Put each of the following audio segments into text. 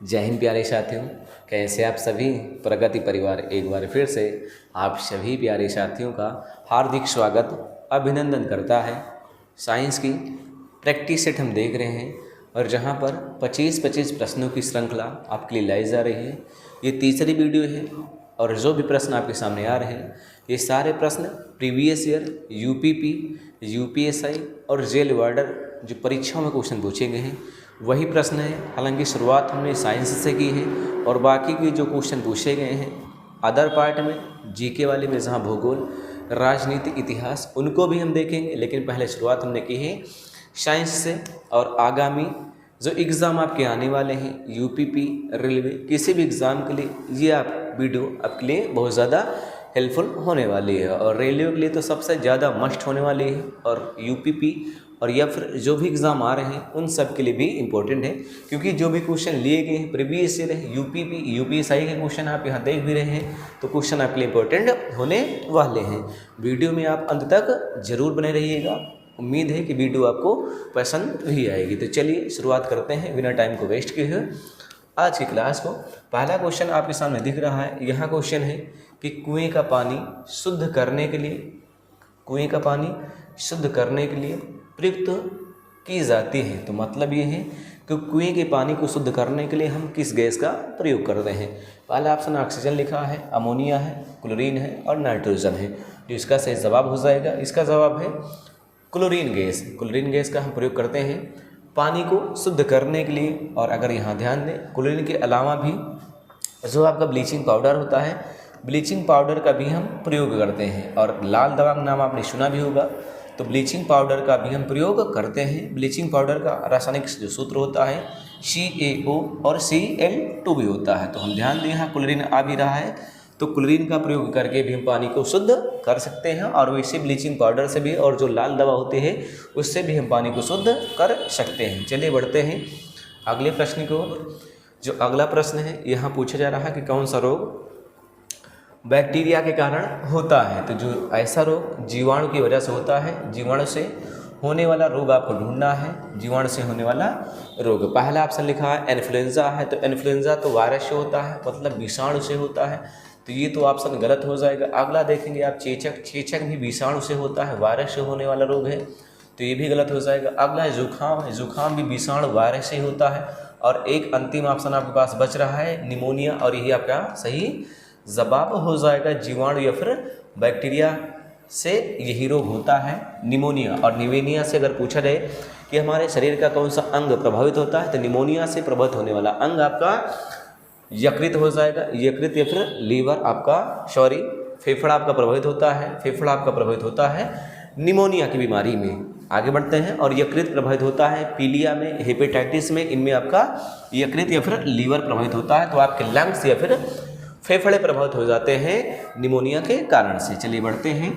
जय हिंद प्यारे साथियों, कैसे आप सभी। प्रगति परिवार एक बार फिर से आप सभी प्यारे साथियों का हार्दिक स्वागत अभिनंदन करता है। साइंस की प्रैक्टिस सेट हम देख रहे हैं और जहां पर 25-25 प्रश्नों की श्रृंखला आपके लिए लाई जा रही है। ये तीसरी वीडियो है और जो भी प्रश्न आपके सामने आ रहे हैं ये सारे प्रश्न प्रीवियस ईयर यूपीपी, यूपीएसआई और जेल वार्डर जो परीक्षाओं में क्वेश्चन पूछे गए हैं वही प्रश्न है। हालांकि शुरुआत हमने साइंस से की है और बाकी के जो क्वेश्चन पूछे गए हैं अदर पार्ट में जीके वाले में, जहां भूगोल, राजनीति, इतिहास, उनको भी हम देखेंगे। लेकिन पहले शुरुआत हमने की है साइंस से। और आगामी जो एग्ज़ाम आपके आने वाले हैं यूपीपी, रेलवे, किसी भी एग्ज़ाम के लिए ये आप वीडियो आपके लिए बहुत ज़्यादा हेल्पफुल होने वाली है। और रेलवे के लिए तो सबसे ज़्यादा मस्ट होने वाली है, और यूपीपी और या फिर जो भी एग्ज़ाम आ रहे हैं उन सब के लिए भी इम्पोर्टेंट है, क्योंकि जो भी क्वेश्चन लिए गए हैं प्रीवियस ईयर है, यूपीपी, यूपीएसआई के क्वेश्चन आप यहाँ देख भी रहे हैं, तो क्वेश्चन आपके लिए इम्पोर्टेंट होने वाले हैं। वीडियो में आप अंत तक जरूर बने रहिएगा। उम्मीद है कि वीडियो आपको पसंद भी आएगी। तो चलिए शुरुआत करते हैं बिना टाइम को वेस्ट किए हुए आज की क्लास को। पहला क्वेश्चन आपके सामने दिख रहा है। यहाँ क्वेश्चन है कि कुएं का पानी शुद्ध करने के लिए, कुएं का पानी शुद्ध करने के लिए प्रयुक्त की जाती है। तो मतलब ये है कि कुएं के पानी को शुद्ध करने के लिए हम किस गैस का प्रयोग करते हैं। पहला ऑप्शन ऑक्सीजन लिखा है, अमोनिया है, क्लोरीन है और नाइट्रोजन है। जो इसका सही जवाब हो जाएगा, इसका जवाब है क्लोरीन गैस। क्लोरीन गैस का हम प्रयोग करते हैं पानी को शुद्ध करने के लिए। और अगर यहाँ ध्यान दें, क्लोरीन के अलावा भी जो आपका ब्लीचिंग पाउडर होता है, ब्लीचिंग पाउडर का भी हम प्रयोग करते हैं। और लाल दवा का नाम आपने सुना भी होगा, तो ब्लीचिंग पाउडर का भी हम प्रयोग करते हैं। ब्लीचिंग पाउडर का रासायनिक जो सूत्र होता है CaO और Cl2 भी होता है। तो हम ध्यान दें, यहाँ क्लोरीन आ भी रहा है, तो क्लोरीन का प्रयोग करके भी हम पानी को शुद्ध कर सकते हैं। और वैसे ब्लीचिंग पाउडर से भी और जो लाल दवा होती है उससे भी हम पानी को शुद्ध कर सकते हैं। चलिए बढ़ते हैं अगले प्रश्न को। जो अगला प्रश्न है यहाँ पूछा जा रहा है कि कौन सा रोग बैक्टीरिया के कारण होता है। तो जो ऐसा रोग जीवाणु की वजह से होता है, जीवाणु से होने वाला रोग आपको ढूंढना है। जीवाणु से होने वाला रोग, पहला ऑप्शन लिखा है इन्फ्लुएंजा है। तो इन्फ्लुएंजा तो वायरस से होता है, मतलब विषाणु से होता है, तो ये तो ऑप्शन गलत हो जाएगा। अगला देखेंगे आप चेचक, चेचक भी विषाणु से होता है, वायरस से होने वाला रोग है, तो ये भी गलत हो जाएगा। अगला है जुखाम है, जुखाम भी विषाणु वायरस से होता है। और एक अंतिम ऑप्शन आपके पास बच रहा है निमोनिया, और यही आपका सही जवाब हो जाएगा। जीवाणु या फिर बैक्टीरिया से यही रोग होता है, निमोनिया। और निमोनिया से अगर पूछा जाए कि हमारे शरीर का कौन सा अंग प्रभावित होता है, तो निमोनिया से प्रभावित होने वाला अंग आपका यकृत हो जाएगा। यकृत या फिर लीवर आपका, फेफड़ा आपका प्रभावित होता है। फेफड़ा आपका प्रभावित होता है निमोनिया की बीमारी में। आगे बढ़ते हैं। और यकृत प्रभावित होता है पीलिया में, हेपेटाइटिस में, इनमें आपका यकृत या फिर लीवर प्रभावित होता है। तो आपके लंग्स या फिर फेफड़े प्रभावित हो जाते हैं निमोनिया के कारण से। चलिए बढ़ते हैं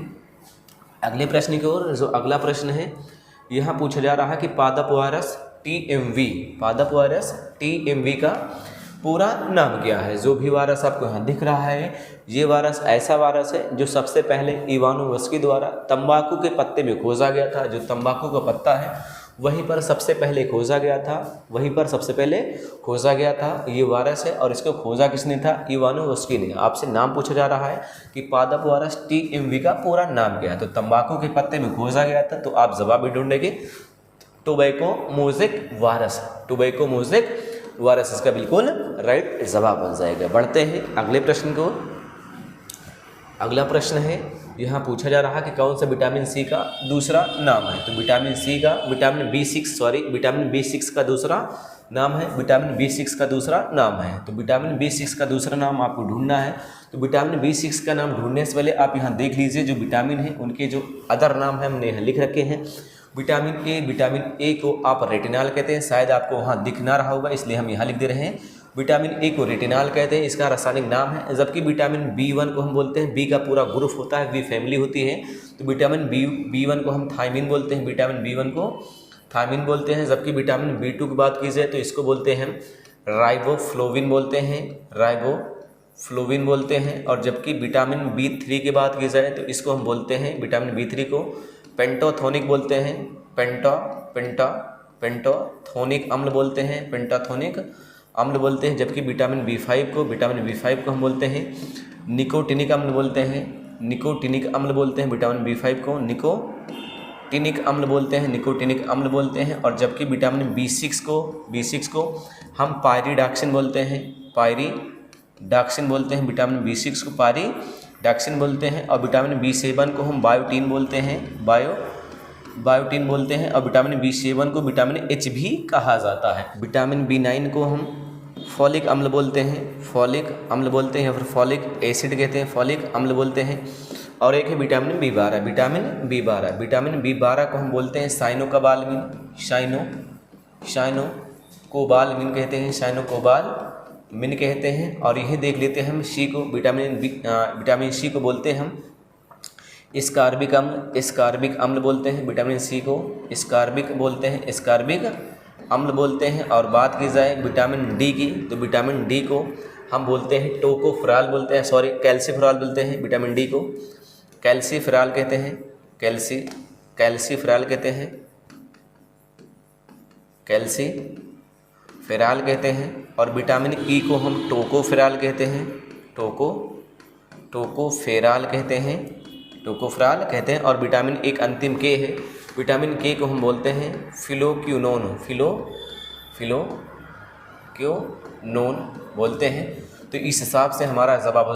अगले प्रश्न की ओर। जो अगला प्रश्न है यहाँ पूछा जा रहा है कि पादप वायरस TMV, पादप वायरस TMV का पूरा नाम क्या है। जो भी वायरस आपको यहाँ दिख रहा है, ये वायरस ऐसा वायरस है जो सबसे पहले इवानोवस्की द्वारा तंबाकू के पत्ते में खोजा गया था। जो तंबाकू का पत्ता है वहीं पर सबसे पहले खोजा गया था, वहीं पर सबसे पहले खोजा गया था ये वायरस है। और इसको खोजा किसने था? इवानोवस्की ने। आपसे नाम पूछा जा रहा है कि पादप वायरस TMV का पूरा नाम क्या है। तो तंबाकू के पत्ते में खोजा गया था, तो आप जवाब भी ढूंढेंगे tobacco mosaic virus. Tobacco mosaic virus इसका बिल्कुल राइट जवाब बन जाएगा। बढ़ते हैं अगले प्रश्न को। अगला प्रश्न है यहाँ पूछा जा रहा है कि कौन सा विटामिन C का दूसरा नाम है। तो विटामिन B6 का दूसरा नाम है, विटामिन B6 का दूसरा नाम है। तो विटामिन B6 का दूसरा नाम आपको ढूंढना है। तो विटामिन B6 का नाम ढूंढने से पहले आप यहाँ देख लीजिए जो विटामिन है उनके जो अदर नाम है हमने यहाँ लिख रखे हैं। विटामिन ए को आप रेटिनॉल कहते हैं, शायद आपको वहाँ दिख ना रहा होगा इसलिए हम यहाँ लिख दे रहे हैं। विटामिन ए को रेटिनॉल कहते हैं, इसका रासायनिक नाम है। जबकि विटामिन B1 को हम बोलते हैं, बी का पूरा ग्रुप होता है, बी फैमिली होती है, तो विटामिन B1 को हम थायमिन बोलते हैं, विटामिन B1 को थायमिन बोलते हैं। जबकि विटामिन B2 की बात की जाए तो इसको बोलते हैं राइबोफ्लोविन बोलते हैं, राइबोफ्लोविन बोलते हैं। और जबकि विटामिन B3 की बात की जाए तो इसको हम बोलते हैं, विटामिन B3 को पेंटोथोनिक बोलते हैं, पेंटाथोनिक अम्ल बोलते हैं, पेंटाथोनिक अम्ल बोलते हैं, जबकि विटामिन B5 को हम बोलते हैं निकोटिनिक अम्ल बोलते हैं, निकोटिनिक अम्ल बोलते हैं। विटामिन B5 को निकोटिनिक अम्ल बोलते हैं, निकोटिनिक अम्ल बोलते हैं। और जबकि विटामिन B6 को हम पायरिडॉक्सिन बोलते हैं, पायरिडॉक्सिन बोलते हैं। विटामिन B6 को पायरिडॉक्सिन बोलते हैं। और विटामिन B7 को हम बायोटीन बोलते हैं, बायोटीन बोलते हैं। और विटामिन B7 को विटामिन H भी कहा जाता है। विटामिन B9 को हम फॉलिक अम्ल बोलते हैं, फॉलिक अम्ल बोलते हैं, या फिर फॉलिक एसिड कहते हैं, फॉलिक अम्ल बोलते हैं। और एक है विटामिन B12, विटामिन B12 को हम बोलते हैं साइनोकोबालामिन, साइनोकोबालामिन कहते हैं, साइनोकोबालामिन कहते हैं। और यह देख लेते हैं हम सी को, विटामिन सी को बोलते हैं हम स्कारबिक अम्ल बोलते हैं। विटामिन सी को स्कारबिक बोलते हैं, स्कारबिक अम्ल बोलते हैं। और बात की जाए विटामिन डी की, तो विटामिन डी को हम बोलते हैं टोकोफेरॉल बोलते हैं, कैल्सीफेरॉल बोलते हैं। विटामिन डी को कैल्सीफेरॉल कहते हैं, कैल्सीफेरॉल कहते हैं, कैल्सीफेरॉल कहते हैं। और विटामिन ई को हम टोकोफेरॉल कहते हैं, टोकोफेरॉल कहते हैं। और विटामिन एक अंतिम के है, विटामिन के को हम बोलते हैं फिलोक्यूनोन, फिलोक्यूनोन बोलते हैं। तो इस हिसाब से हमारा जवाब हो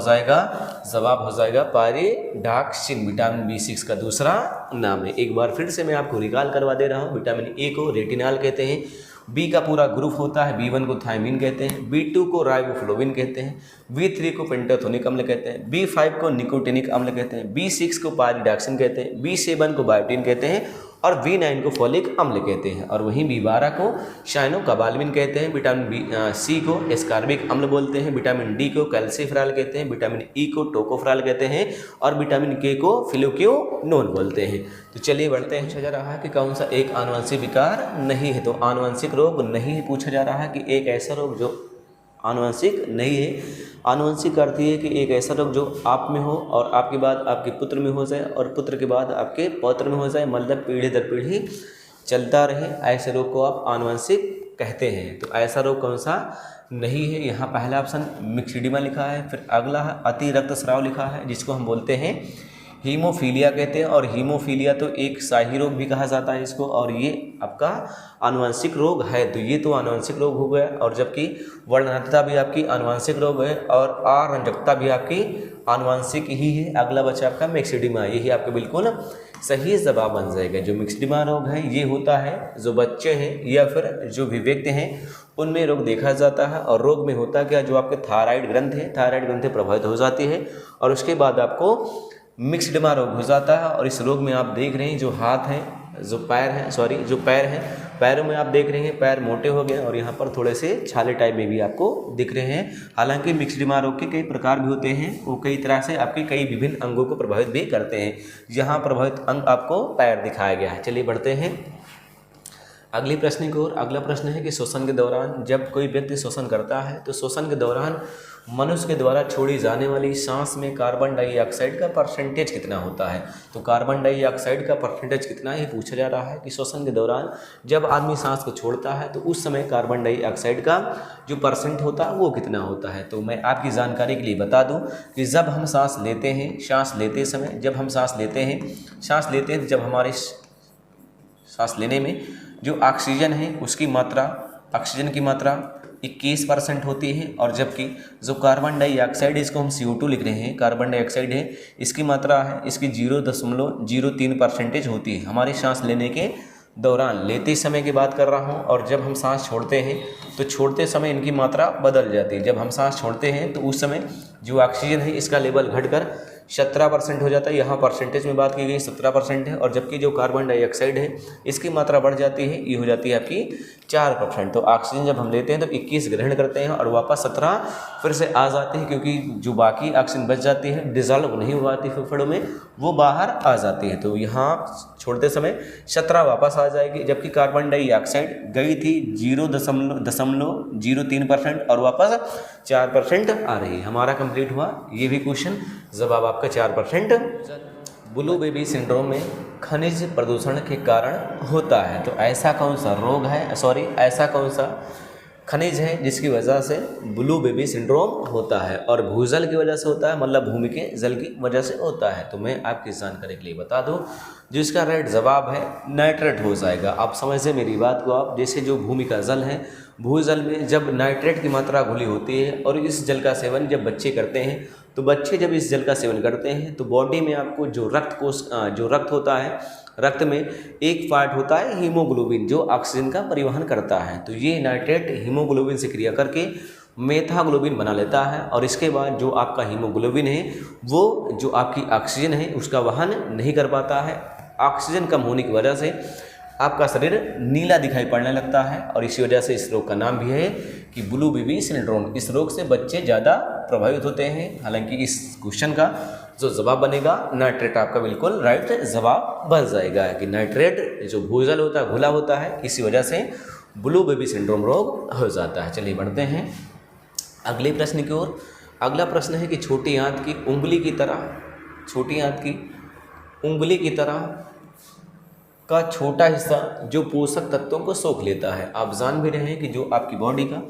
जाएगा पायरिडॉक्सिन, विटामिन B6 का दूसरा नाम है। एक बार फिर से मैं आपको रिकॉल करवा दे रहा हूँ। विटामिन ए को रेटिनॉल कहते हैं, बी का पूरा ग्रुप होता है, B1 को थायमिन कहते हैं, B2 को राइबोफ्लोविन कहते हैं, B3 को पेंटाथोनिक अम्ल कहते हैं, B5 को निकोटिनिक अम्ल कहते हैं, B6 को पायरिडॉक्सिन कहते हैं, B7 को बायोटीन कहते हैं और B9 को फॉलिक अम्ल कहते हैं। और वहीं B12 को साइनोकोबालामिन कहते हैं, विटामिन सी को एस्कॉर्बिक अम्ल बोलते हैं, विटामिन डी को कैल्सीफेरॉल कहते हैं, विटामिन ई को टोकोफेरॉल कहते हैं और विटामिन के को फिलोक्यूनोन बोलते हैं। तो चलिए बढ़ते हैं। पूछा जा रहा है कि कौन सा एक आनुवंशिक विकार नहीं है, तो आनुवंशिक रोग नहीं पूछा जा रहा है कि एक ऐसा रोग जो आनुवंशिक नहीं है। आनुवंशिक का अर्थ ये है कि एक ऐसा रोग जो आप में हो और आपके बाद आपके पुत्र में हो जाए और पुत्र के बाद आपके पौत्र में हो जाए, मतलब पीढ़ी दर पीढ़ी चलता रहे, ऐसे रोग को आप आनुवंशिक कहते हैं। तो ऐसा रोग कौन सा नहीं है? यहाँ पहला ऑप्शन मिक्सिडिमा लिखा है, फिर अगला है अति रक्तस्राव लिखा है जिसको हम बोलते हैं हीमोफीलिया कहते हैं। और हीमोफीलिया तो एक शाही रोग भी कहा जाता है इसको, और ये आपका आनुवंशिक रोग है। तो ये तो आनुवंशिक रोग हो गया। और जबकि वर्णरहितता भी आपकी आनुवंशिक रोग है और अरंजकता भी आपकी आनुवंशिक ही है। अगला बचा आपका मिक्सिडिमा, यही आपका बिल्कुल सही जवाब बन जाएगा। जो मिक्सिडिमा रोग है ये होता है जो बच्चे हैं या फिर जो भी व्यक्ति हैं उनमें रोग देखा जाता है। और रोग में होता क्या, जो आपके थायराइड ग्रंथि प्रभावित हो जाती है और उसके बाद आपको मिक्सडिमा रोग हो जाता है। और इस रोग में आप देख रहे हैं जो हाथ हैं, जो पैर हैं, पैरों में आप देख रहे हैं पैर मोटे हो गए और यहाँ पर थोड़े से छाले टाइप में भी आपको दिख रहे हैं। हालांकि मिक्सडिमा रोग के कई प्रकार भी होते हैं, वो कई तरह से आपके कई विभिन्न अंगों को प्रभावित भी करते हैं। यहाँ प्रभावित अंग आपको पैर दिखाया गया है। चलिए बढ़ते हैं अगले प्रश्न की ओर। अगला प्रश्न है कि शोषण के दौरान जब कोई व्यक्ति शोषण करता है तो शोषण के दौरान मनुष्य के द्वारा छोड़ी जाने वाली सांस में कार्बन डाइऑक्साइड का परसेंटेज कितना होता है। तो कार्बन डाइऑक्साइड का परसेंटेज कितना है पूछा जा रहा है कि शोषण के दौरान जब आदमी सांस को छोड़ता है तो उस समय कार्बन डाइऑक्साइड का जो परसेंट होता है वो कितना होता है। तो मैं आपकी जानकारी के लिए बता दूं कि जब हम सांस लेते हैं, जब हम सांस लेते हैं जब हमारे सांस लेने में जो ऑक्सीजन है उसकी मात्रा, ऑक्सीजन की मात्रा 21% होती है। और जबकि जो कार्बन डाइऑक्साइड, इसको हम CO2 लिख रहे हैं, कार्बन डाइऑक्साइड है, इसकी मात्रा है इसकी 0.03% होती है हमारे सांस लेने के दौरान। लेते समय की बात कर रहा हूँ। और जब हम सांस छोड़ते हैं तो छोड़ते समय इनकी मात्रा बदल जाती है। जब हम सांस छोड़ते हैं तो उस समय जो ऑक्सीजन है इसका लेवल घटकर 17% हो जाता है। यहाँ परसेंटेज में बात की गई 17% है। और जबकि जो कार्बन डाइऑक्साइड है इसकी मात्रा बढ़ जाती है, ये हो जाती है आपकी 4%। तो ऑक्सीजन जब हम लेते हैं तो 21 ग्रहण करते हैं और वापस 17 फिर से आ जाते हैं, क्योंकि जो बाकी ऑक्सीजन बच जाती है डिजॉल्व नहीं हो पाती फेफड़ों में, वो बाहर आ जाती है। तो यहाँ छोड़ते समय 17 वापस आ जाएगी। जबकि कार्बन डाइऑक्साइड गई थी 0.03% और वापस 4% आ रही है। हमारा कंप्लीट हुआ ये भी क्वेश्चन, जवाब आपका 4%। ब्लू बेबी सिंड्रोम में खनिज प्रदूषण के कारण होता है। तो ऐसा कौन सा रोग है, ऐसा कौन सा खनिज है जिसकी वजह से ब्लू बेबी सिंड्रोम होता है, और भूजल की वजह से होता है, मतलब भूमि के जल की वजह से होता है। तो मैं आपकी जानकारी के लिए बता दूं, जो इसका राइट जवाब है नाइट्रेट हो जाएगा। आप समझे मेरी बात को आप, जैसे जो भूमि का जल है, भूजल में जब नाइट्रेट की मात्रा घुली होती है और इस जल का सेवन जब बच्चे करते हैं, तो बच्चे जब इस जल का सेवन करते हैं तो बॉडी में आपको जो रक्त होता है, रक्त में एक पार्ट होता है हीमोग्लोबिन, जो ऑक्सीजन का परिवहन करता है। तो ये नाइट्रेट हीमोग्लोबिन से क्रिया करके मेथाग्लोबिन बना लेता है, और इसके बाद जो आपका हीमोग्लोबिन है वो जो आपकी ऑक्सीजन है उसका वहन नहीं कर पाता है। ऑक्सीजन कम होने की वजह से आपका शरीर नीला दिखाई पड़ने लगता है, और इसी वजह से इस रोग का नाम भी है कि ब्लू बेबी सिंड्रोम। इस रोग से बच्चे ज़्यादा प्रभावित होते हैं। हालांकि इस क्वेश्चन का जो जवाब बनेगा नाइट्रेट, आपका बिल्कुल राइट जवाब बन जाएगा कि नाइट्रेट जो भूजल होता है, घुला होता है, इसी वजह से ब्लू बेबी सिंड्रोम रोग हो जाता है। चलिए बढ़ते हैं अगले प्रश्न की ओर। अगला प्रश्न है कि छोटी आंत की उंगली की तरह, छोटी आंत की उंगली की तरह का छोटा हिस्सा जो पोषक तत्वों को सोख लेता है। आप जान भी रहे हैं कि जो आपकी बॉडी का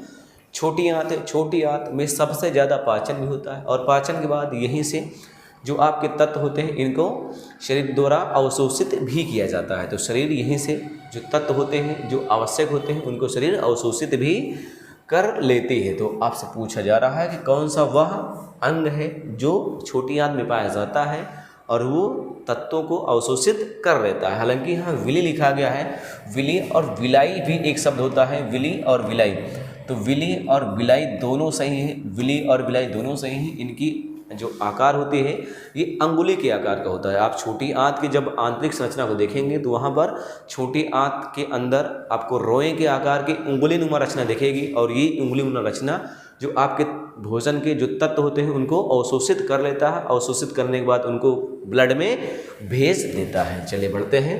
छोटी आंत है, छोटी आंत में सबसे ज़्यादा पाचन भी होता है, और पाचन के बाद यहीं से जो आपके तत्व होते हैं इनको शरीर द्वारा अवशोषित भी किया जाता है। तो शरीर यहीं से जो तत्व होते हैं जो आवश्यक होते हैं उनको शरीर अवशोषित भी कर लेती है। तो आपसे पूछा जा रहा है कि कौन सा वह अंग है जो छोटी आंत में पाया जाता है और वो तत्वों को अवशोषित कर लेता है। हालांकि यहाँ विली लिखा गया है, विली और विलाई भी एक शब्द होता है, विली और विलाई। तो विली और विलाई दोनों सही है, विली और विलाई दोनों सही हैं। इनकी जो आकार होती है ये अंगुली के आकार का होता है। आप छोटी आंत की जब आंतरिक संरचना को देखेंगे तो वहाँ पर छोटी आंत के अंदर आपको रोए के आकार की उंगली नुमा रचना दिखेगी, और ये उंगली नुमा रचना जो आपके भोजन के जो तत्व होते हैं उनको अवशोषित कर लेता है। अवशोषित करने के बाद उनको ब्लड में भेज देता है। चलिए बढ़ते हैं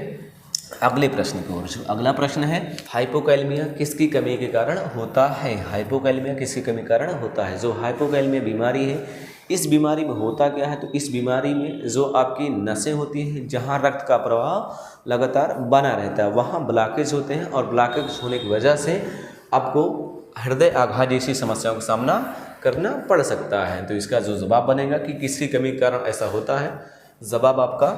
अगले प्रश्न की ओर। अगला प्रश्न है हाइपोकैलेमिया किसकी कमी के कारण होता है। हाइपोकैलेमिया किसकी कमी के कारण होता है। जो हाइपोकैलेमिया बीमारी है, इस बीमारी में होता क्या है, तो इस बीमारी में जो आपकी नसें होती हैं जहाँ रक्त का प्रवाह लगातार बना रहता है वहाँ ब्लॉकेज होते हैं, और ब्लॉकेज होने की वजह से आपको हृदय आघात जैसी समस्याओं का सामना करना पड़ सकता है। तो इसका जो जवाब बनेगा कि किसकी कमी के कारण ऐसा होता है, जवाब आपका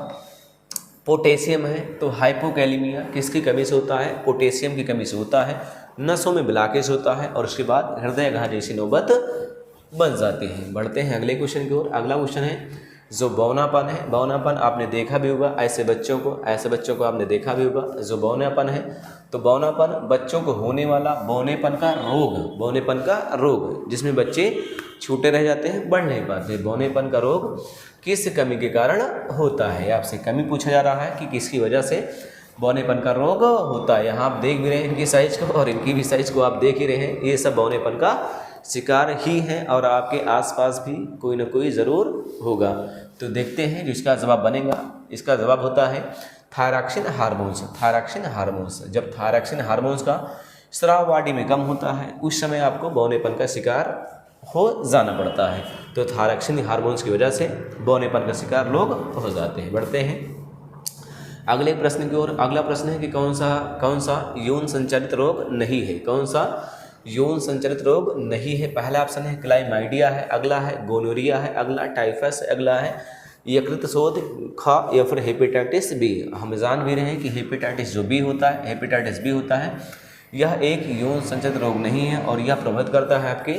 पोटेशियम है। तो हाइपोकैलेमिया किसकी कमी से होता है, पोटेशियम की कमी से होता है। नसों में ब्लॉकेज होता है और उसके बाद हृदय आघात जैसी नौबत बन जाती हैं। बढ़ते हैं अगले क्वेश्चन की ओर। अगला क्वेश्चन है जो बौनापन है। बौनापन आपने देखा भी होगा, ऐसे बच्चों को आपने देखा भी होगा। जो बौनापन है, तो बौनापन बच्चों को होने वाला बौनेपन का रोग जिसमें बच्चे छूटे रह जाते हैं, बढ़ नहीं पाते। बौनेपन का रोग किस कमी के कारण होता है। आपसे कमी पूछा जा रहा है कि किसकी वजह से बौनेपन का रोग होता है। यहाँ आप देख भी रहे हैं इनकी साइज को, और इनकी भी साइज को आप देख ही रहे हैं। ये सब बौनेपन का शिकार ही हैं, और आपके आसपास भी कोई ना कोई ज़रूर होगा। तो देखते हैं जो इसका जवाब बनेगा। इसका जवाब होता है थायरॉक्सिन हार्मोन्स। थायरॉक्सिन हार्मोन्स, जब थायरॉक्सिन हार्मोन्स का स्राव बॉडी में कम होता है उस समय आपको बौनेपन का शिकार हो जाना पड़ता है। तो थायरॉक्सिन हार्मोन्स की वजह से बौनेपन का शिकार लोग हो जाते हैं। बढ़ते हैं अगले प्रश्न की ओर। अगला प्रश्न है कि कौन सा यौन संचालित रोग नहीं है। कौन सा यौन संचालित रोग नहीं है। पहला ऑप्शन है क्लाइमाइडिया है, अगला है गोनोरिया है, अगला टाइफस है, अगला है यकृत शोथ ख, या फिर हेपेटाइटिस बी। हम जान भी रहे हैं कि हेपेटाइटिस जो बी होता है, हेपेटाइटिस बी होता है, यह एक यौन संचालित रोग नहीं है, और यह प्रभावित करता है आपके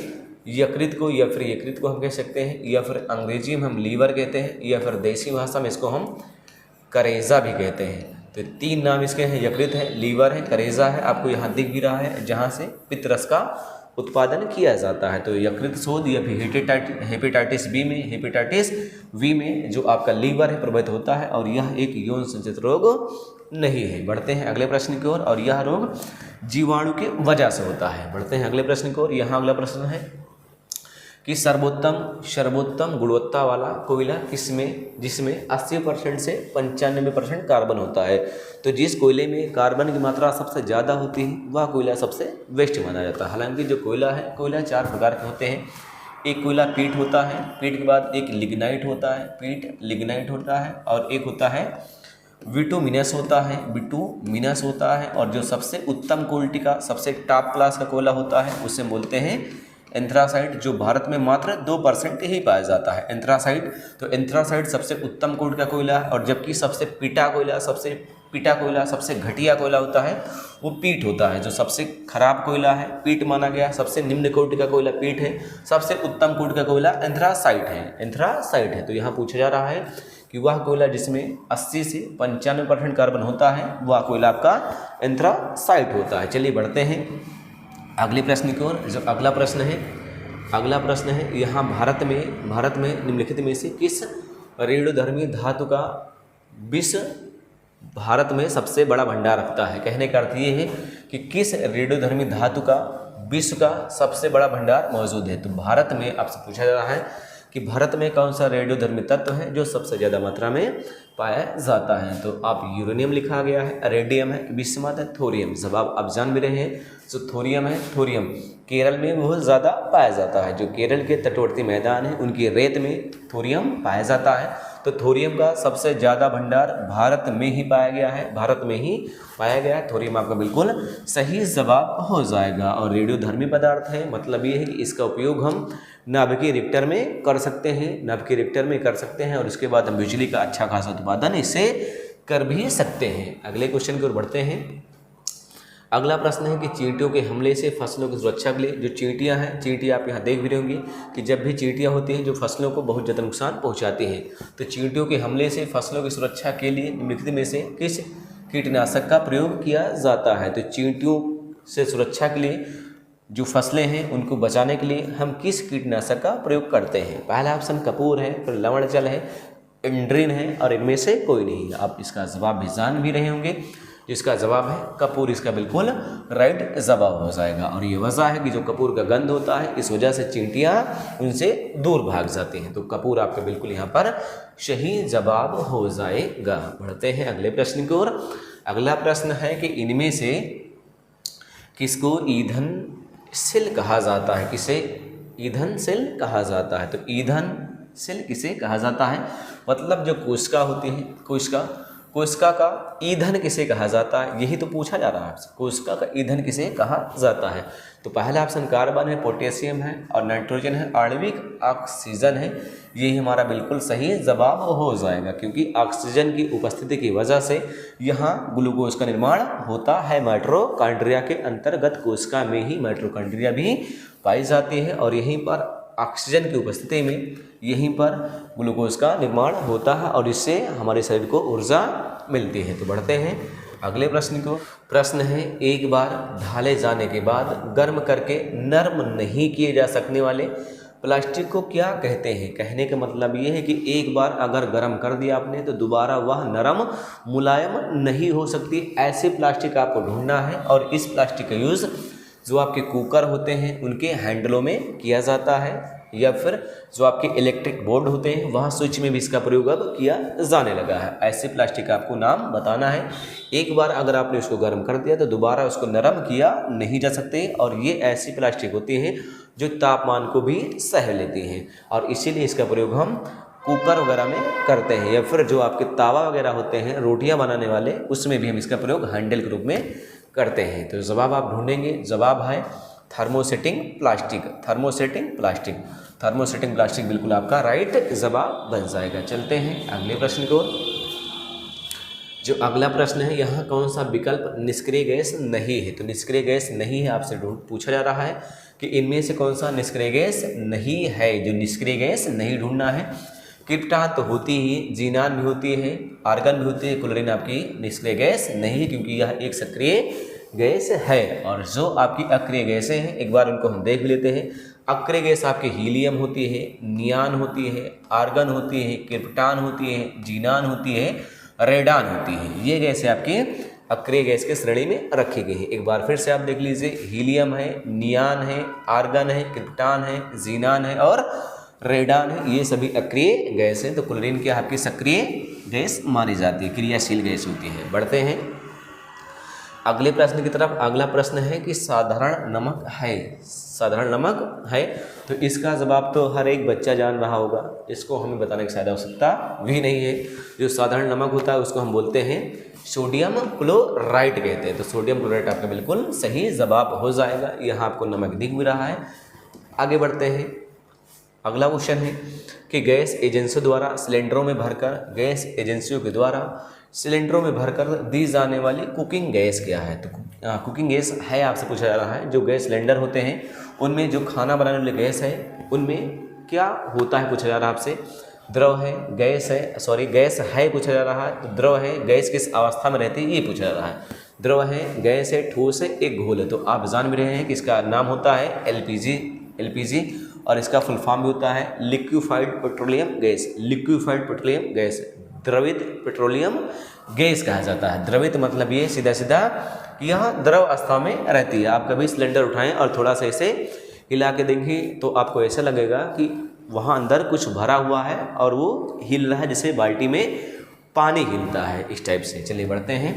यकृत को, या फिर यकृत को हम कह सकते हैं, या फिर अंग्रेजी में हम लीवर कहते हैं, या फिर देसी भाषा में इसको हम करेजा भी कहते हैं। तो तीन नाम इसके हैं, यकृत है, लीवर है, करेजा है। आपको यहाँ दिख भी रहा है जहाँ से पित्त रस का उत्पादन किया जाता है। तो यकृत शोथ या फिर हेपेटाइटिस बी में जो आपका लीवर है प्रभावित होता है, और यह एक यौन संचालित रोग नहीं है। बढ़ते हैं अगले प्रश्न की ओर। और यह रोग जीवाणु की वजह से होता है। बढ़ते हैं अगले प्रश्न की ओर। यहाँ अगला प्रश्न है कि सर्वोत्तम गुणवत्ता वाला कोयला किसमें, जिसमें 80% से 95% कार्बन होता है। तो जिस कोयले में कार्बन की मात्रा सबसे ज़्यादा होती है वह कोयला सबसे बेस्ट माना जाता है। हालांकि जो कोयला है, कोयला 4 प्रकार के होते हैं। एक कोयला पीट होता है, पीट के बाद एक लिग्नाइट होता है, पीट लिग्नाइट होता है, और एक होता है बिटुमिनस होता है, बिटुमिनस होता है। और जो सबसे उत्तम क्वालिटी का, सबसे टॉप क्लास का कोयला होता है उसे बोलते हैं एंथ्रासाइट, जो भारत में मात्र 2% ही पाया जाता है एंथ्रासाइट। तो एंथ्रासाइट सबसे उत्तम कोट का कोयला है। और जबकि सबसे पिटा कोयला, सबसे घटिया कोयला होता है वो पीट होता है। जो सबसे खराब कोयला है पीट माना गया, सबसे निम्न कोटि का कोयला पीट है, सबसे उत्तम कोटि का कोयला एंथ्रासाइट है। तो यहाँ पूछा जा रहा है कि वह कोयला जिसमें 80 से 95% कार्बन होता है वह कोयला आपका एंथ्रासाइट होता है। चलिए बढ़ते हैं अगले प्रश्न की ओर। जो अगला प्रश्न है यहाँ भारत में निम्नलिखित में से किस रेणुधर्मी धातु का विश्व भारत में सबसे बड़ा भंडार रखता है। कहने का अर्थ ये है कि किस रेणुधर्मी धातु का विश्व का सबसे बड़ा भंडार मौजूद है। तो भारत में आपसे पूछा जा रहा है कि भारत में कौन सा रेडियोधर्मी तत्व है जो सबसे ज़्यादा मात्रा में पाया जाता है। तो आप यूरेनियम लिखा गया है, रेडियम है, विस्मत है, थोरियम। जवाब आप जान भी रहे हैं, जो थोरियम है, थोरियम केरल में बहुत ज़्यादा पाया जाता है। जो केरल के तटवर्ती मैदान है उनकी रेत में थोरियम पाया जाता है। तो थोरियम का सबसे ज़्यादा भंडार भारत में ही पाया गया है, थोरियम आपका बिल्कुल सही जवाब हो जाएगा। और रेडियोधर्मी पदार्थ है, मतलब ये है कि इसका उपयोग हम नाभिकीय रिएक्टर में कर सकते हैं, और इसके बाद हम बिजली का अच्छा खासा उत्पादन इससे कर भी सकते हैं। अगले क्वेश्चन की ओर बढ़ते हैं। अगला प्रश्न है कि चींटियों के हमले से फसलों की सुरक्षा के लिए, जो चींटियां हैं, चींटियां आप यहाँ देख भी रहे होंगे कि जब भी चींटियां होती हैं जो फसलों को बहुत ज़्यादा नुकसान पहुँचाती हैं, तो चींटियों के हमले से फसलों की सुरक्षा के लिए निम्नलिखित में से किस कीटनाशक का प्रयोग किया जाता है। तो चींटियों से सुरक्षा के लिए जो फसलें हैं उनको बचाने के लिए हम किस कीटनाशक का प्रयोग करते हैं। पहला ऑप्शन कपूर है, फिर लवण जल है, इंड्रिन है, और इनमें से कोई नहीं। आप इसका जवाब भी जान भी रहे होंगे, जिसका जवाब है कपूर, इसका बिल्कुल राइट जवाब हो जाएगा। और ये वजह है कि जो कपूर का गंध होता है इस वजह से चींटियां उनसे दूर भाग जाती हैं। तो कपूर आपका बिल्कुल यहाँ पर सही जवाब हो जाएगा। बढ़ते हैं अगले प्रश्न की ओर। अगला प्रश्न है कि इनमें से किसको ईंधन सेल कहा जाता है, किसे ईंधन सेल कहा जाता है। तो ईंधन सेल किसे कहा जाता है, मतलब जो कोशिका होती है, कोशिका का ईंधन किसे कहा जाता है, यही तो पूछा जा रहा है आपसे, कोशिका का ईंधन किसे कहा जाता है। तो पहला ऑप्शन कार्बन है, पोटेशियम है, और नाइट्रोजन है, आणविक ऑक्सीजन है। यही हमारा बिल्कुल सही जवाब हो जाएगा, क्योंकि ऑक्सीजन की उपस्थिति की वजह से यहाँ ग्लूकोज का निर्माण होता है। माइटोकॉन्ड्रिया के अंतर्गत कोशिका में ही माइटोकॉन्ड्रिया भी पाई जाती है, और यहीं पर ऑक्सीजन की उपस्थिति में यहीं पर ग्लूकोज का निर्माण होता है, और इससे हमारे शरीर को ऊर्जा मिलती है। तो बढ़ते हैं अगले प्रश्न को। प्रश्न है, एक बार ढाले जाने के बाद गर्म करके नरम नहीं किए जा सकने वाले प्लास्टिक को क्या कहते हैं। कहने का मतलब ये है कि एक बार अगर गर्म कर दिया आपने तो दोबारा वह नरम मुलायम नहीं हो सकती। ऐसे प्लास्टिक आपको ढूंढना है, और इस प्लास्टिक का यूज़ जो आपके कुकर होते हैं उनके हैंडलों में किया जाता है, या फिर जो आपके इलेक्ट्रिक बोर्ड होते हैं वहाँ स्विच में भी इसका प्रयोग अब किया जाने लगा है। ऐसे प्लास्टिक का आपको नाम बताना है। एक बार अगर आपने उसको गर्म कर दिया तो दोबारा उसको नरम किया नहीं जा सकते, और ये ऐसी प्लास्टिक होती है जो तापमान को भी सह लेती हैं, और इसीलिए इसका प्रयोग हम कुकर वगैरह में करते हैं, या फिर जो आपके तावा वगैरह होते हैं रोटियां बनाने वाले उसमें भी हम इसका प्रयोग हैंडल के रूप में करते हैं। तो जवाब आप ढूंढेंगे, जवाब है थर्मोसेटिंग प्लास्टिक बिल्कुल आपका राइट जवाब बन जाएगा। चलते हैं अगले प्रश्न को। जो अगला प्रश्न है, यहाँ कौन सा विकल्प निष्क्रिय गैस नहीं है। तो निष्क्रिय गैस नहीं है, आपसे पूछा जा रहा है कि इनमें से कौन सा निष्क्रिय गैस नहीं है। जो निष्क्रिय गैस नहीं ढूंढना है, क्रिप्टॉन तो होती ही, जीनान भी होती है, आर्गन भी होती है, क्लोरीन आपकी निष्क्रिय गैस नहीं है, क्योंकि यह एक सक्रिय गैस है। और जो आपकी अक्रिय गैसें हैं एक बार उनको हम देख लेते हैं। अक्रिय गैस आपकी हीलियम होती है, नियान होती है, आर्गन होती है, क्रिप्टॉन होती है, जीनान होती है, रेडान होती है। ये गैसें आपकी अक्रिय गैस के श्रेणी में रखी गई है। एक बार फिर से आप देख लीजिए, हीलियम है, नियान है, आर्गन है, क्रिप्टॉन है, जीनान है और रेडान है, ये सभी अक्रिय गैस हैं। तो क्लोरीन क्या आपकी सक्रिय गैस मानी जाती है, क्रियाशील गैस होती है। बढ़ते हैं अगले प्रश्न की तरफ। अगला प्रश्न है कि साधारण नमक है, साधारण नमक है, तो इसका जवाब तो हर एक बच्चा जान रहा होगा, इसको हमें बताने की शायद आवश्यकता भी नहीं है। जो साधारण नमक होता है उसको हम बोलते हैं सोडियम क्लोराइड कहते हैं। तो सोडियम क्लोराइड आपका बिल्कुल सही जवाब हो जाएगा। यहाँ आपको नमक दिख भी रहा है। आगे बढ़ते हैं। अगला क्वेश्चन है कि गैस एजेंसियों द्वारा सिलेंडरों में भरकर, गैस एजेंसियों के द्वारा सिलेंडरों में भरकर दी जाने वाली कुकिंग गैस क्या है? तो कुकिंग गैस है आपसे पूछा जा रहा है। जो गैस सिलेंडर होते हैं उनमें जो खाना बनाने वाली गैस है उनमें क्या होता है पूछा जा रहा है आपसे। द्रव है, गैस है, सॉरी गैस है पूछा जा रहा है। तो द्रव है, गैस किस अवस्था में रहती है ये पूछा जा रहा है। द्रव है, गैस है, ठोस है, एक घोल है। तो आप जान भी रहे हैं कि इसका नाम होता है एलपीजी और इसका फुल फॉर्म भी होता है liquefied petroleum gas. Liquefied petroleum gas, द्रवित पेट्रोलियम गैस कहा जाता है। द्रवित मतलब ये सीधा सीधा यह द्रव अवस्था में रहती है। आप कभी सिलेंडर उठाएं और थोड़ा सा इसे हिला के देखें तो आपको ऐसा लगेगा कि वहाँ अंदर कुछ भरा हुआ है और वो हिल रहा है, जैसे बाल्टी में पानी हिलता है, इस टाइप से। चलिए बढ़ते हैं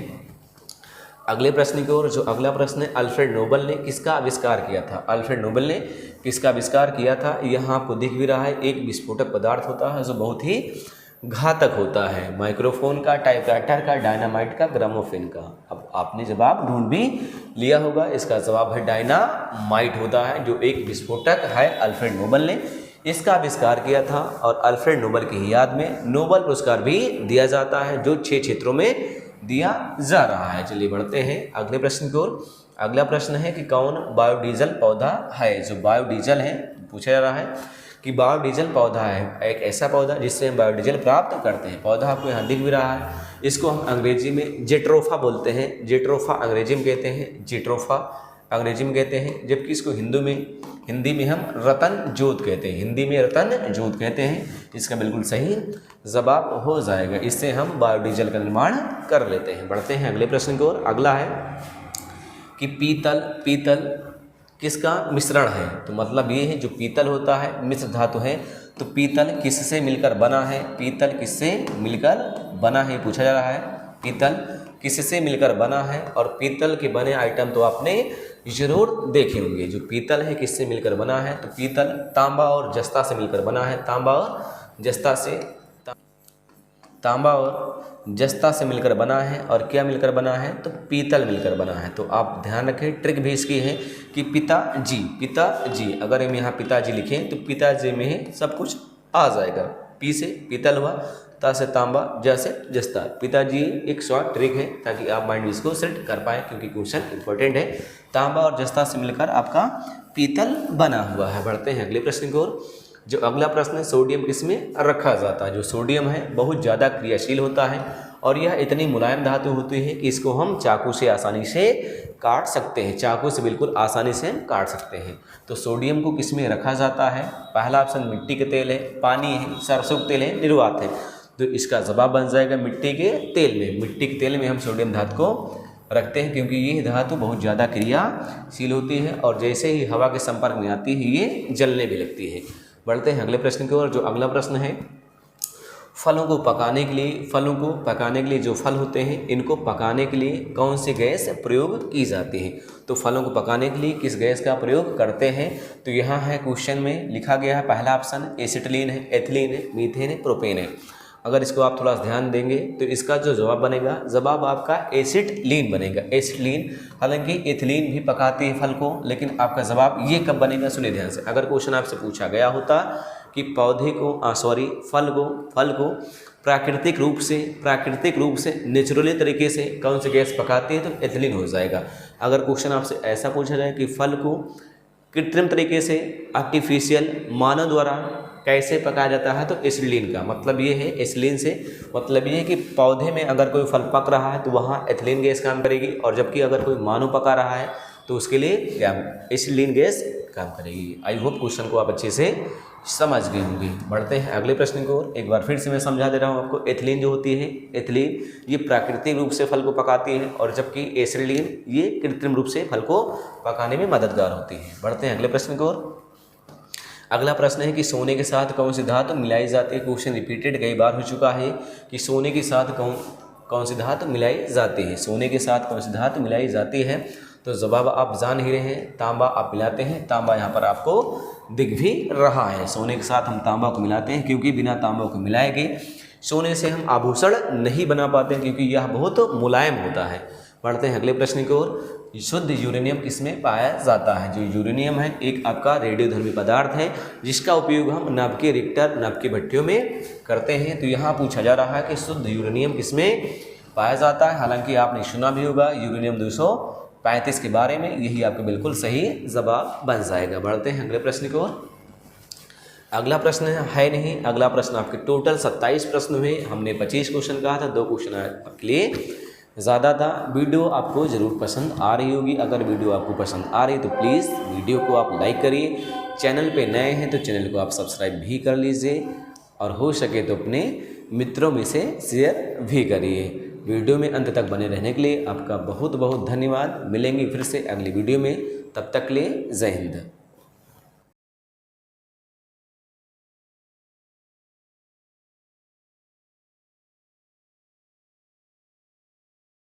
अगले प्रश्न की ओर। जो अगला प्रश्न है, अल्फ्रेड नोबल ने किसका आविष्कार किया था? अल्फ्रेड नोबल ने किसका आविष्कार किया था? यहाँ आपको दिख भी रहा है, एक विस्फोटक पदार्थ होता है जो बहुत ही घातक होता है। माइक्रोफोन का, टाइपराइटर का, डायनामाइट का, ग्रामोफोन का। अब आपने जवाब ढूंढ भी लिया होगा, इसका जवाब है डायनामाइट होता है, जो एक विस्फोटक है। अल्फ्रेड नोबल ने इसका आविष्कार किया था और अल्फ्रेड नोबल की याद में नोबल पुरस्कार भी दिया जाता है, जो 6 क्षेत्रों में दिया जा रहा है। चलिए बढ़ते हैं अगले प्रश्न की ओर। अगला प्रश्न है कि कौन बायोडीजल पौधा है? जो बायोडीजल है पूछा जा रहा है कि बायोडीजल पौधा है एक ऐसा पौधा जिससे हम बायोडीजल प्राप्त करते हैं। पौधा आपको यहाँ दिख भी रहा है। इसको हम अंग्रेजी में जेट्रोफा बोलते हैं। जेट्रोफा अंग्रेजी में कहते हैं, जेट्रोफा अंग्रेजी में कहते हैं, जबकि इसको हिंदी में हम रतन जोत कहते हैं। हिंदी में रतन जोत कहते हैं। इसका बिल्कुल सही जवाब हो जाएगा। इससे हम बायोडीजल का निर्माण कर लेते हैं। बढ़ते हैं अगले प्रश्न की ओर। अगला है कि पीतल किसका मिश्रण है? तो मतलब ये है जो पीतल होता है मिश्र धातु है। तो पीतल किससे मिलकर बना है? पीतल किससे मिलकर बना है पूछा जा रहा है। पीतल किससे मिलकर बना है? और पीतल के बने आइटम तो आपने जरूर देखे होंगे। जो पीतल है किससे मिलकर बना है? तो पीतल तांबा और जस्ता से मिलकर बना है। तांबा और जस्ता से मिलकर बना है। और क्या मिलकर बना है? तो पीतल मिलकर बना है। तो आप ध्यान रखें, ट्रिक भी इसकी है कि पिताजी, अगर हम यहाँ पिताजी लिखें तो पिताजी में सब कुछ आ जाएगा। पी से पीतल हुआ, ता से तांबा, जा से जस्ता। पिताजी एक शॉर्ट ट्रिक है ताकि आप माइंड में इसको सेट कर पाएँ, क्योंकि क्वेश्चन इंपॉर्टेंट है। तांबा और जस्ता से मिलकर आपका पीतल बना हुआ है। बढ़ते हैं अगले प्रश्न की ओर। जो अगला प्रश्न है, सोडियम किसमें रखा जाता है? जो सोडियम है बहुत ज़्यादा क्रियाशील होता है और यह इतनी मुलायम धातु होती है कि इसको हम चाकू से आसानी से काट सकते हैं। चाकू से बिल्कुल आसानी से काट सकते हैं। तो सोडियम को किसमें रखा जाता है? पहला ऑप्शन मिट्टी के तेल है, पानी है, सरसों का तेल है, निर्वात है। तो इसका जवाब बन जाएगा मिट्टी के तेल में। मिट्टी के तेल में हम सोडियम धातु को रखते हैं, क्योंकि ये धातु बहुत ज़्यादा क्रियाशील होती है और जैसे ही हवा के संपर्क में आती है ये जलने भी लगती है। बढ़ते हैं अगले प्रश्न की ओर। जो अगला प्रश्न है, फलों को पकाने के लिए जो फल होते हैं इनको पकाने के लिए कौन सी गैस प्रयोग की जाती है? तो फलों को पकाने के लिए किस गैस का प्रयोग करते हैं? तो यहाँ है क्वेश्चन में लिखा गया है, पहला ऑप्शन एसिटिलीन है, एथिलीन है, मीथेन है, प्रोपेन है। अगर इसको आप थोड़ा ध्यान देंगे तो इसका जो जवाब बनेगा, जवाब आपका एसिटिलीन बनेगा। एसिटिलीन, हालांकि एथिलीन भी पकाती है फल को, लेकिन आपका जवाब ये कब बनेगा सुनिए ध्यान से। अगर क्वेश्चन आपसे पूछा गया होता कि फल को प्राकृतिक रूप से नेचुरली तरीके से कौन सी गैस पकाती है तो एथिलीन हो जाएगा। अगर क्वेश्चन आपसे ऐसा पूछा जाए कि फल को कृत्रिम तरीके से, आर्टिफिशियल, मानव द्वारा कैसे पकाया जाता है, तो एसिटिलीन का मतलब ये है, एसिटिलीन से मतलब ये है कि पौधे में अगर कोई फल पक रहा है तो वहाँ एथिलीन गैस काम करेगी, और जबकि अगर कोई मानव पका रहा है तो उसके लिए क्या एसिटिलीन गैस काम करेगी। आई होप क्वेश्चन को आप अच्छे से समझ गए होंगे। बढ़ते हैं अगले प्रश्न को। एक बार फिर से मैं समझा दे रहा हूँ आपको। एथिलीन जो होती है, एथिलीन ये प्राकृतिक रूप से फल को पकाती है, और जबकि एसिटिलीन ये कृत्रिम रूप से फल को पकाने में मददगार होती है। बढ़ते हैं अगले प्रश्न को। अगला प्रश्न है कि सोने के साथ कौन सी धातु मिलाई जाती है? क्वेश्चन रिपीटेड कई बार हो चुका है कि सोने के साथ कौन सी धातु मिलाई जाती है? सोने के साथ कौन सी धातु मिलाई जाती है? तो जवाब आप जान ही रहे हैं, तांबा आप मिलाते हैं। तांबा यहाँ पर आपको दिख भी रहा है। सोने के साथ हम तांबा को मिलाते हैं, क्योंकि बिना तांबा को मिलाए गए सोने से हम आभूषण नहीं बना पाते हैं, क्योंकि यह बहुत मुलायम होता है। बढ़ते हैं अगले प्रश्न की ओर। शुद्ध यूरेनियम किसमें पाया जाता है? जो यूरेनियम है एक आपका रेडियोधर्मी पदार्थ है, जिसका उपयोग हम नभ के रिक्टर, नभ के भट्टियों में करते हैं। तो यहाँ पूछा जा रहा है कि शुद्ध यूरेनियम किसमें पाया जाता है। हालांकि आपने सुना भी होगा यूरेनियम 235 के बारे में, यही आपका बिल्कुल सही जवाब बन जाएगा। बढ़ते हैं अगले प्रश्न की ओर। अगला प्रश्न है नहीं, अगला प्रश्न आपके टोटल 27 प्रश्न हुए। हमने 25 क्वेश्चन कहा था, 2 क्वेश्चन आपके लिए ज़्यादा था। वीडियो आपको ज़रूर पसंद आ रही होगी। अगर वीडियो आपको पसंद आ रही है तो प्लीज़ वीडियो को आप लाइक करिए। चैनल पे नए हैं तो चैनल को आप सब्सक्राइब भी कर लीजिए, और हो सके तो अपने मित्रों में से शेयर भी करिए। वीडियो में अंत तक बने रहने के लिए आपका बहुत बहुत धन्यवाद। मिलेंगे फिर से अगली वीडियो में, तब तक के लिए जय हिंद।